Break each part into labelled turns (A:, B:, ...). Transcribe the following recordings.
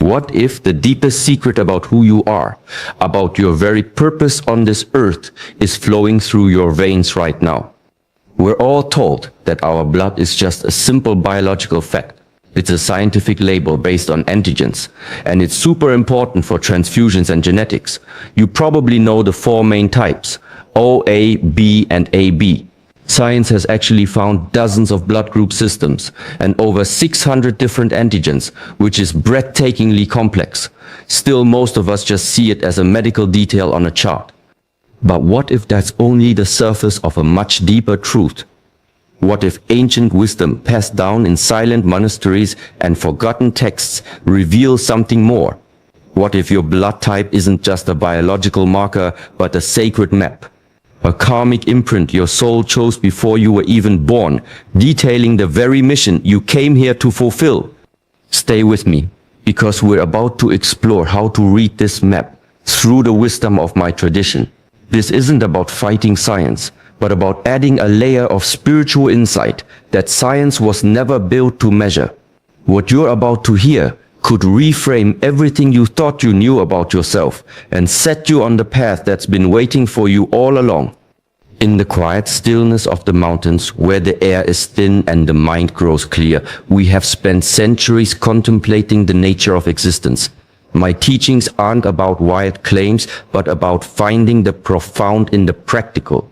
A: What if the deepest secret about who you are, about your very purpose on this earth, is flowing through your veins right now? We're all told that our blood is just a simple biological fact. It's a scientific label based on antigens, and it's super important for transfusions and genetics. You probably know the four main types, O, A, B, and AB. Science has actually found dozens of blood group systems and over 600 different antigens, which is breathtakingly complex. Still, most of us just see it as a medical detail on a chart. But what if that's only the surface of a much deeper truth? What if ancient wisdom passed down in silent monasteries and forgotten texts reveals something more? What if your blood type isn't just a biological marker, but a sacred map? A karmic imprint your soul chose before you were even born, detailing the very mission you came here to fulfill. Stay with me, because we're about to explore how to read this map through the wisdom of my tradition. This isn't about fighting science, but about adding a layer of spiritual insight that science was never built to measure. What you're about to hear could reframe everything you thought you knew about yourself and set you on the path that's been waiting for you all along. In the quiet stillness of the mountains, where the air is thin and the mind grows clear, we have spent centuries contemplating the nature of existence. My teachings aren't about wild claims, but about finding the profound in the practical.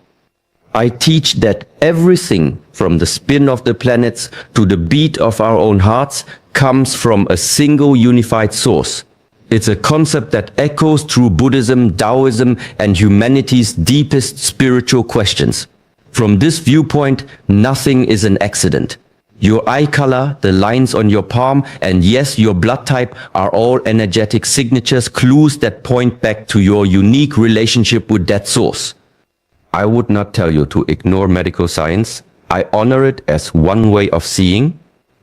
A: I teach that everything, from the spin of the planets to the beat of our own hearts, comes from a single unified source. It's a concept that echoes through Buddhism, Taoism, and humanity's deepest spiritual questions. From this viewpoint, nothing is an accident. Your eye color, the lines on your palm, and yes, your blood type are all energetic signatures, clues that point back to your unique relationship with that source. I would not tell you to ignore medical science. I honor it as one way of seeing,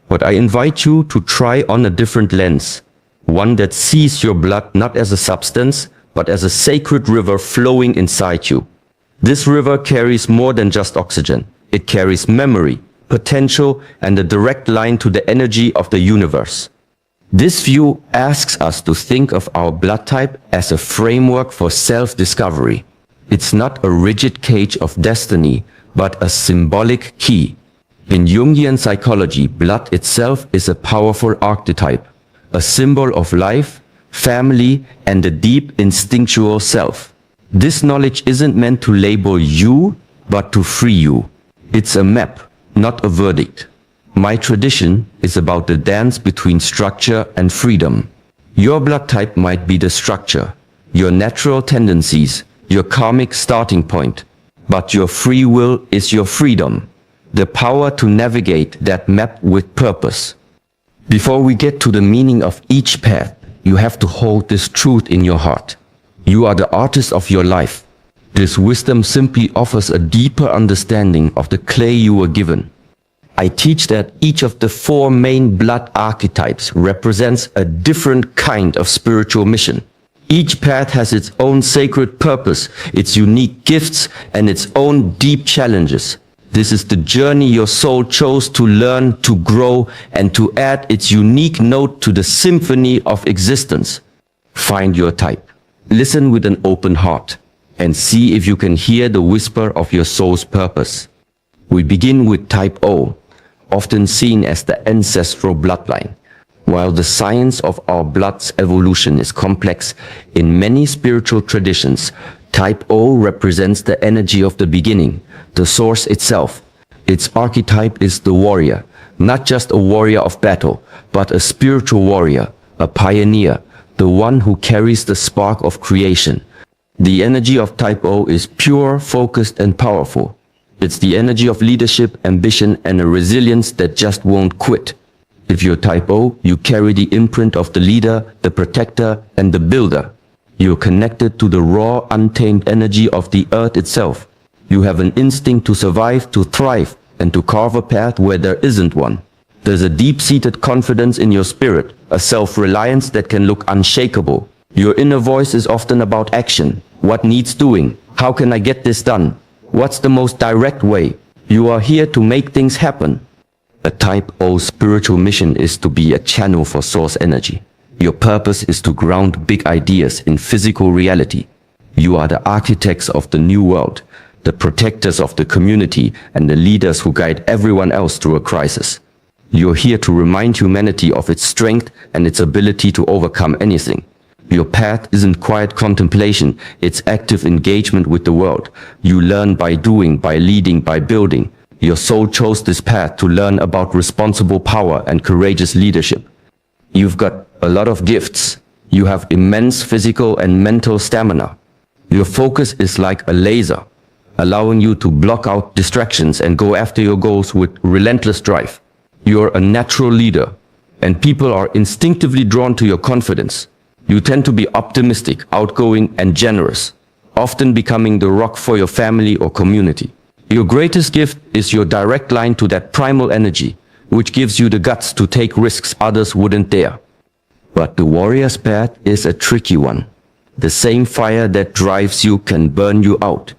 A: but I invite you to try on a different lens, one that sees your blood not as a substance, but as a sacred river flowing inside you. This river carries more than just oxygen. It carries memory, potential, and a direct line to the energy of the universe. This view asks us to think of our blood type as a framework for self-discovery. It's not a rigid cage of destiny, but a symbolic key. In Jungian psychology, blood itself is a powerful archetype, a symbol of life, family, and the deep instinctual self. This knowledge isn't meant to label you, but to free you. It's a map, not a verdict. My tradition is about the dance between structure and freedom. Your blood type might be the structure, your natural tendencies, your karmic starting point, but your free will is your freedom, the power to navigate that map with purpose. Before we get to the meaning of each path, you have to hold this truth in your heart. You are the artist of your life. This wisdom simply offers a deeper understanding of the clay you were given. I teach that each of the four main blood archetypes represents a different kind of spiritual mission. Each path has its own sacred purpose, its unique gifts, and its own deep challenges. This is the journey your soul chose to learn, to grow, and to add its unique note to the symphony of existence. Find your type. Listen with an open heart, and see if you can hear the whisper of your soul's purpose. We begin with type O, often seen as the ancestral bloodline. While the science of our blood's evolution is complex, in many spiritual traditions, type O represents the energy of the beginning, the source itself. Its archetype is the warrior, not just a warrior of battle, but a spiritual warrior, a pioneer, the one who carries the spark of creation. The energy of type O is pure, focused, and powerful. It's the energy of leadership, ambition, and a resilience that just won't quit. If you're type O, you carry the imprint of the leader, the protector, and the builder. You're connected to the raw, untamed energy of the earth itself. You have an instinct to survive, to thrive, and to carve a path where there isn't one. There's a deep-seated confidence in your spirit, a self-reliance that can look unshakable. Your inner voice is often about action. What needs doing? How can I get this done? What's the most direct way? You are here to make things happen. A type O spiritual mission is to be a channel for source energy. Your purpose is to ground big ideas in physical reality. You are the architects of the new world, the protectors of the community, and the leaders who guide everyone else through a crisis. You're here to remind humanity of its strength and its ability to overcome anything. Your path isn't quiet contemplation, it's active engagement with the world. You learn by doing, by leading, by building. Your soul chose this path to learn about responsible power and courageous leadership. You've got a lot of gifts. You have immense physical and mental stamina. Your focus is like a laser, allowing you to block out distractions and go after your goals with relentless drive. You're a natural leader, and people are instinctively drawn to your confidence. You tend to be optimistic, outgoing, and generous, often becoming the rock for your family or community. Your greatest gift is your direct line to that primal energy, which gives you the guts to take risks others wouldn't dare. But the warrior's path is a tricky one. The same fire that drives you can burn you out.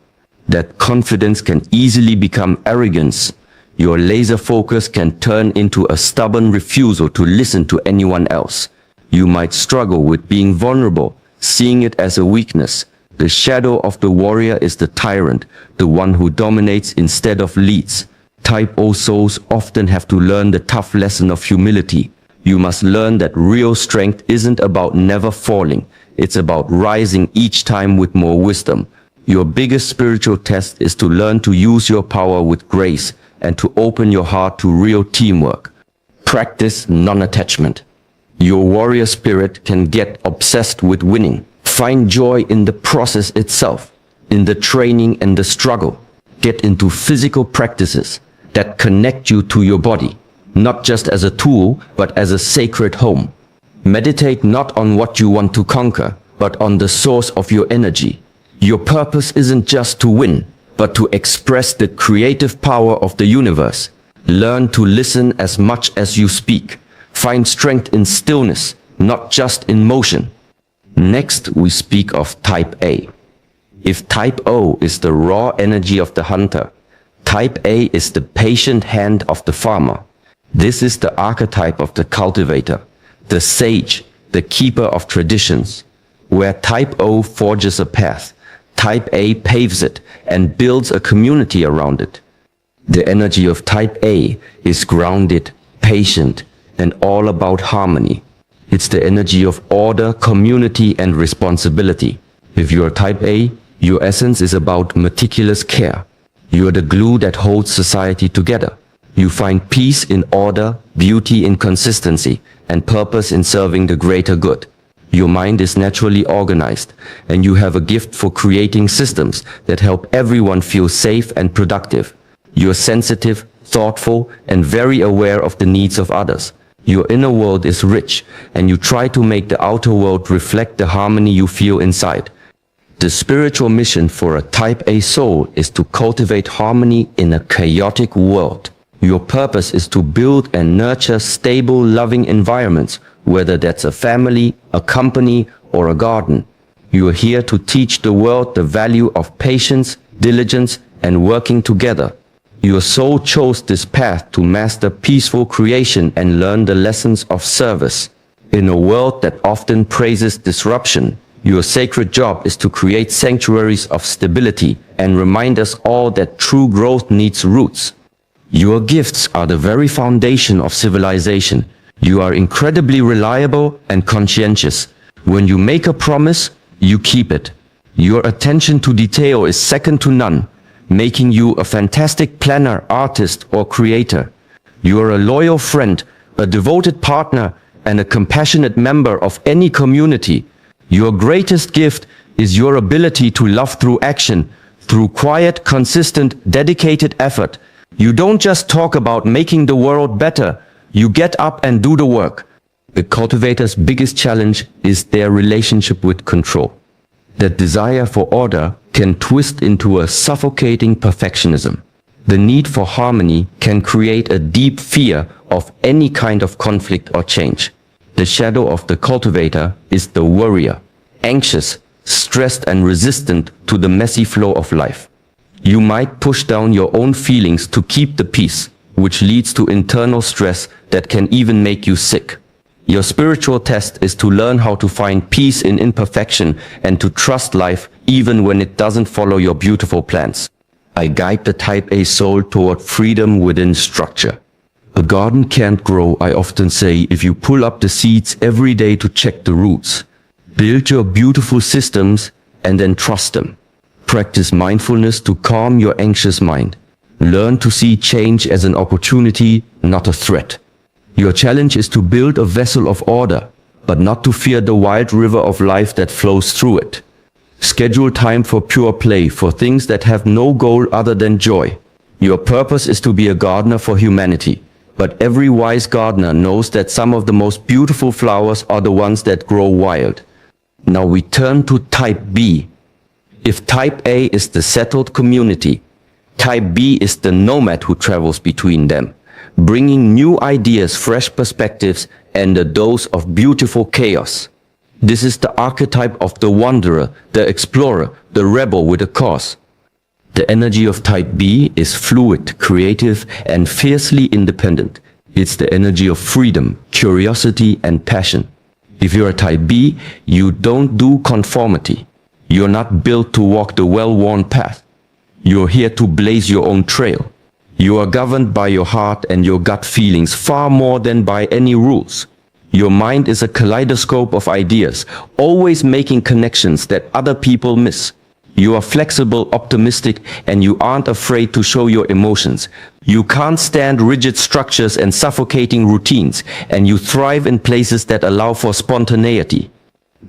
A: That confidence can easily become arrogance. Your laser focus can turn into a stubborn refusal to listen to anyone else. You might struggle with being vulnerable, seeing it as a weakness. The shadow of the warrior is the tyrant, the one who dominates instead of leads. Type O souls often have to learn the tough lesson of humility. You must learn that real strength isn't about never falling. It's about rising each time with more wisdom. Your biggest spiritual test is to learn to use your power with grace and to open your heart to real teamwork. Practice non-attachment. Your warrior spirit can get obsessed with winning. Find joy in the process itself, in the training and the struggle. Get into physical practices that connect you to your body, not just as a tool, but as a sacred home. Meditate not on what you want to conquer, but on the source of your energy. Your purpose isn't just to win, but to express the creative power of the universe. Learn to listen as much as you speak. Find strength in stillness, not just in motion. Next, we speak of Type A. If Type O is the raw energy of the hunter, Type A is the patient hand of the farmer. This is the archetype of the cultivator, the sage, the keeper of traditions. Where Type O forges a path, Type A paves it and builds a community around it. The energy of Type A is grounded, patient, and all about harmony. It's the energy of order, community, and responsibility. If you're Type A, your essence is about meticulous care. You're the glue that holds society together. You find peace in order, beauty in consistency, and purpose in serving the greater good. Your mind is naturally organized, and you have a gift for creating systems that help everyone feel safe and productive. You're sensitive, thoughtful, and very aware of the needs of others. Your inner world is rich, and you try to make the outer world reflect the harmony you feel inside. The spiritual mission for a Type A soul is to cultivate harmony in a chaotic world. Your purpose is to build and nurture stable, loving environments, whether that's a family, a company, or a garden. You are here to teach the world the value of patience, diligence, and working together. Your soul chose this path to master peaceful creation and learn the lessons of service. In a world that often praises disruption, your sacred job is to create sanctuaries of stability and remind us all that true growth needs roots. Your gifts are the very foundation of civilization. You are incredibly reliable and conscientious. When you make a promise, you keep it. Your attention to detail is second to none, making you a fantastic planner, artist, or creator. You are a loyal friend, a devoted partner, and a compassionate member of any community. Your greatest gift is your ability to love through action, through quiet, consistent, dedicated effort. You don't just talk about making the world better, you get up and do the work. The cultivator's biggest challenge is their relationship with control. That desire for order can twist into a suffocating perfectionism. The need for harmony can create a deep fear of any kind of conflict or change. The shadow of the cultivator is the worrier, anxious, stressed, and resistant to the messy flow of life. You might push down your own feelings to keep the peace, which leads to internal stress that can even make you sick. Your spiritual test is to learn how to find peace in imperfection and to trust life even when it doesn't follow your beautiful plans. I guide the Type A soul toward freedom within structure. A garden can't grow, I often say, if you pull up the seeds every day to check the roots. Build your beautiful systems and then trust them. Practice mindfulness to calm your anxious mind. Learn to see change as an opportunity, not a threat. Your challenge is to build a vessel of order, but not to fear the wild river of life that flows through it. Schedule time for pure play, for things that have no goal other than joy. Your purpose is to be a gardener for humanity, but every wise gardener knows that some of the most beautiful flowers are the ones that grow wild. Now we turn to Type B. If Type A is the settled community, Type B is the nomad who travels between them, bringing new ideas, fresh perspectives, and a dose of beautiful chaos. This is the archetype of the wanderer, the explorer, the rebel with a cause. The energy of Type B is fluid, creative, and fiercely independent. It's the energy of freedom, curiosity, and passion. If you're a Type B, you don't do conformity. You're not built to walk the well-worn path. You're here to blaze your own trail. You are governed by your heart and your gut feelings far more than by any rules. Your mind is a kaleidoscope of ideas, always making connections that other people miss. You are flexible, optimistic, and you aren't afraid to show your emotions. You can't stand rigid structures and suffocating routines, and you thrive in places that allow for spontaneity.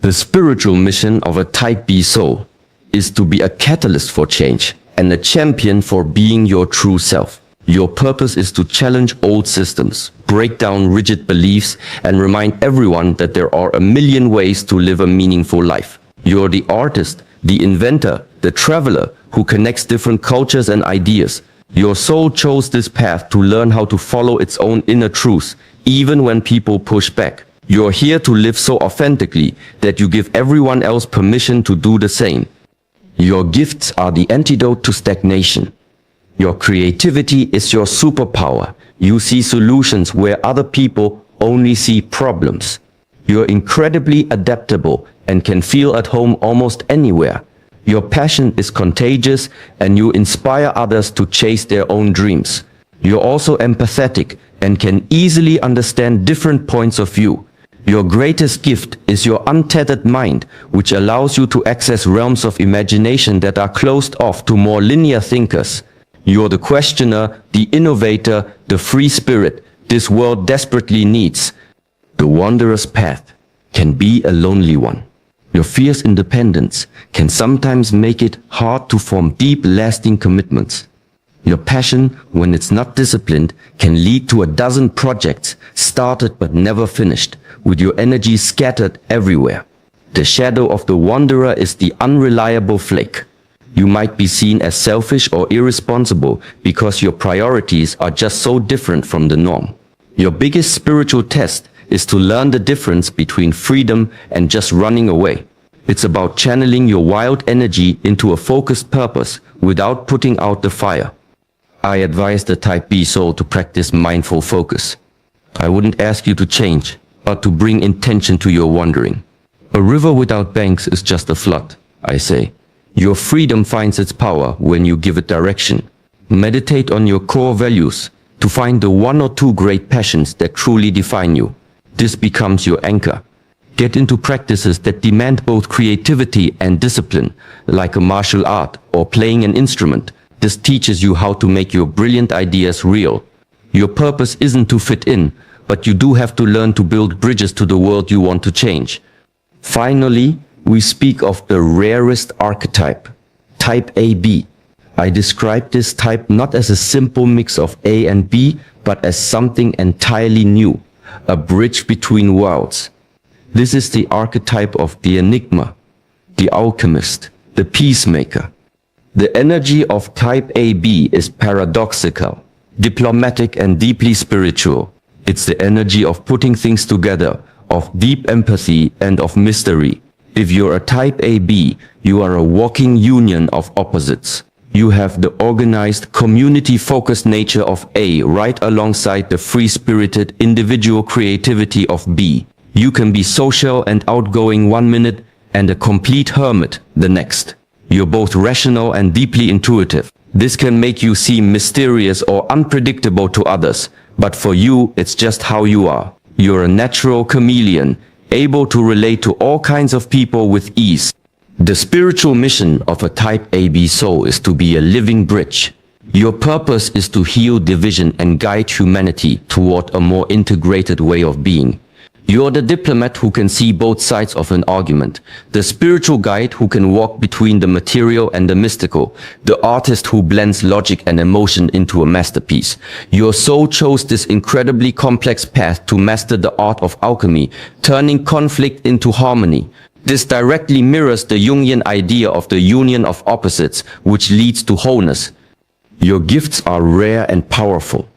A: The spiritual mission of a Type B soul is to be a catalyst for change and a champion for being your true self. Your purpose is to challenge old systems, break down rigid beliefs, and remind everyone that there are a million ways to live a meaningful life. You're the artist, the inventor, the traveler who connects different cultures and ideas. Your soul chose this path to learn how to follow its own inner truths, even when people push back. You're here to live so authentically that you give everyone else permission to do the same. Your gifts are the antidote to stagnation. Your creativity is your superpower. You see solutions where other people only see problems. You're incredibly adaptable and can feel at home almost anywhere. Your passion is contagious and you inspire others to chase their own dreams. You're also empathetic and can easily understand different points of view. Your greatest gift is your untethered mind, which allows you to access realms of imagination that are closed off to more linear thinkers. You're the questioner, the innovator, the free spirit this world desperately needs. The wanderer's path can be a lonely one. Your fierce independence can sometimes make it hard to form deep, lasting commitments. Your passion, when it's not disciplined, can lead to a dozen projects started but never finished, with your energy scattered everywhere. The shadow of the wanderer is the unreliable flake. You might be seen as selfish or irresponsible because your priorities are just so different from the norm. Your biggest spiritual test is to learn the difference between freedom and just running away. It's about channeling your wild energy into a focused purpose without putting out the fire. I advise the Type B soul to practice mindful focus. I wouldn't ask you to change, but to bring intention to your wandering. A river without banks is just a flood, I say. Your freedom finds its power when you give it direction. Meditate on your core values to find the one or two great passions that truly define you. This becomes your anchor. Get into practices that demand both creativity and discipline, like a martial art or playing an instrument. This teaches you how to make your brilliant ideas real. Your purpose isn't to fit in, but you do have to learn to build bridges to the world you want to change. Finally, we speak of the rarest archetype, Type AB. I describe this type not as a simple mix of A and B, but as something entirely new, a bridge between worlds. This is the archetype of the enigma, the alchemist, the peacemaker. The energy of Type AB is paradoxical, diplomatic, and deeply spiritual. It's the energy of putting things together, of deep empathy and of mystery. If you're a Type AB, you are a walking union of opposites. You have the organized, community-focused nature of A right alongside the free-spirited, individual creativity of B. You can be social and outgoing one minute and a complete hermit the next. You're both rational and deeply intuitive. This can make you seem mysterious or unpredictable to others, but for you, it's just how you are. You're a natural chameleon, able to relate to all kinds of people with ease. The spiritual mission of a type AB soul is to be a living bridge. Your purpose is to heal division and guide humanity toward a more integrated way of being. You're the diplomat who can see both sides of an argument, the spiritual guide who can walk between the material and the mystical, the artist who blends logic and emotion into a masterpiece. Your soul chose this incredibly complex path to master the art of alchemy, turning conflict into harmony. This directly mirrors the Jungian idea of the union of opposites, which leads to wholeness. Your gifts are rare and powerful.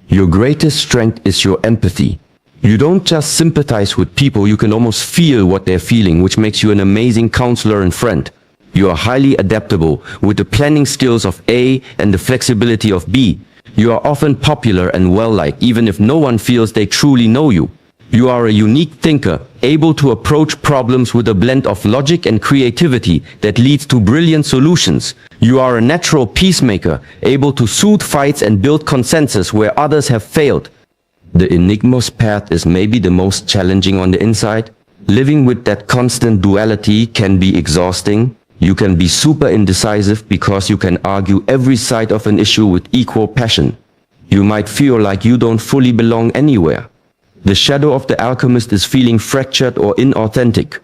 A: Your greatest strength is your empathy. You don't just sympathize with people, you can almost feel what they're feeling, which makes you an amazing counselor and friend. You are highly adaptable, with the planning skills of A and the flexibility of B. You are often popular and well-liked, even if no one feels they truly know you. You are a unique thinker, able to approach problems with a blend of logic and creativity that leads to brilliant solutions. You are a natural peacemaker, able to soothe fights and build consensus where others have failed. The Enigma's path is maybe the most challenging on the inside. Living with that constant duality can be exhausting. You can be super indecisive because you can argue every side of an issue with equal passion. You might feel like you don't fully belong anywhere. The shadow of the alchemist is feeling fractured or inauthentic,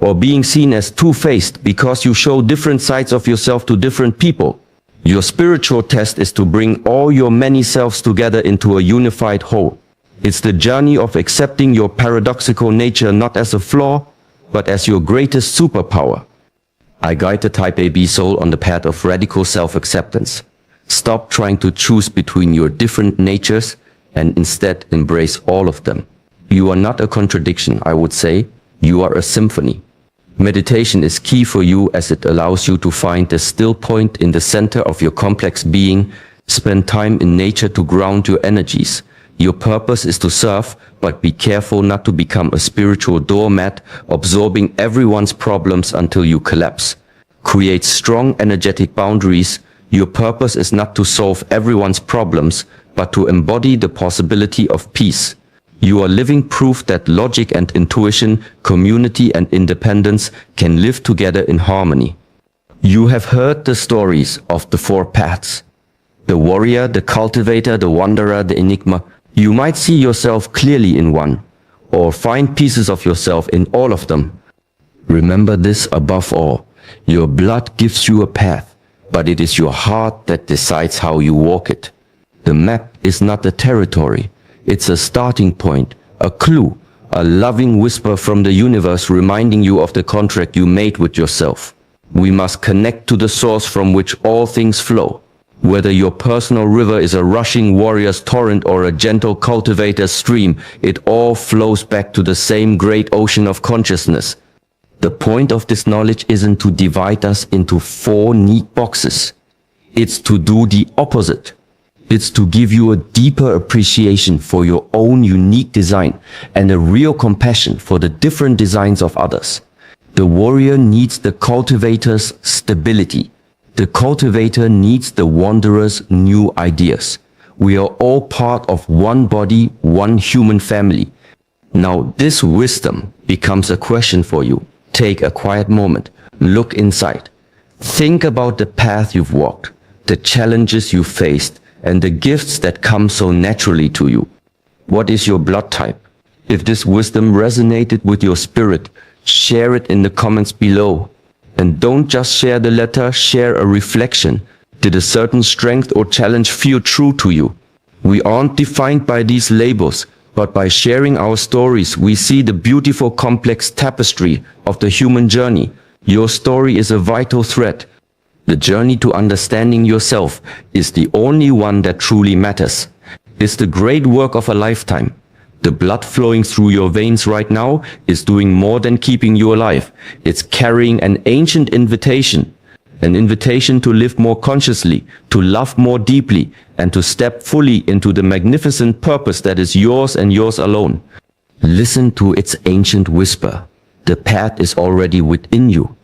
A: or being seen as two-faced because you show different sides of yourself to different people. Your spiritual test is to bring all your many selves together into a unified whole. It's the journey of accepting your paradoxical nature not as a flaw, but as your greatest superpower. I guide the Type AB soul on the path of radical self-acceptance. Stop trying to choose between your different natures and instead embrace all of them. You are not a contradiction, I would say. You are a symphony. Meditation is key for you as it allows you to find the still point in the center of your complex being. Spend time in nature to ground your energies. Your purpose is to serve, but be careful not to become a spiritual doormat, absorbing everyone's problems until you collapse. Create strong energetic boundaries. Your purpose is not to solve everyone's problems, but to embody the possibility of peace. You are living proof that logic and intuition, community and independence can live together in harmony. You have heard the stories of the four paths. The warrior, the cultivator, the wanderer, the enigma. You might see yourself clearly in one, or find pieces of yourself in all of them. Remember this above all. Your blood gives you a path, but it is your heart that decides how you walk it. The map is not the territory. It's a starting point, a clue, a loving whisper from the universe reminding you of the contract you made with yourself. We must connect to the source from which all things flow. Whether your personal river is a rushing warrior's torrent or a gentle cultivator's stream, it all flows back to the same great ocean of consciousness. The point of this knowledge isn't to divide us into four neat boxes. It's to do the opposite. It's to give you a deeper appreciation for your own unique design and a real compassion for the different designs of others. The warrior needs the cultivator's stability. The cultivator needs the wanderer's new ideas. We are all part of one body, one human family. Now this wisdom becomes a question for you. Take a quiet moment. Look inside. Think about the path you've walked, the challenges you faced, and the gifts that come so naturally to you. What is your blood type? If this wisdom resonated with your spirit, share it in the comments below. And don't just share the letter, share a reflection. Did a certain strength or challenge feel true to you? We aren't defined by these labels, but by sharing our stories, we see the beautiful complex tapestry of the human journey. Your story is a vital thread. The journey to understanding yourself is the only one that truly matters. It's the great work of a lifetime. The blood flowing through your veins right now is doing more than keeping you alive. It's carrying an ancient invitation. an invitation to live more consciously, to love more deeply, and to step fully into the magnificent purpose that is yours and yours alone. Listen to its ancient whisper. The path is already within you.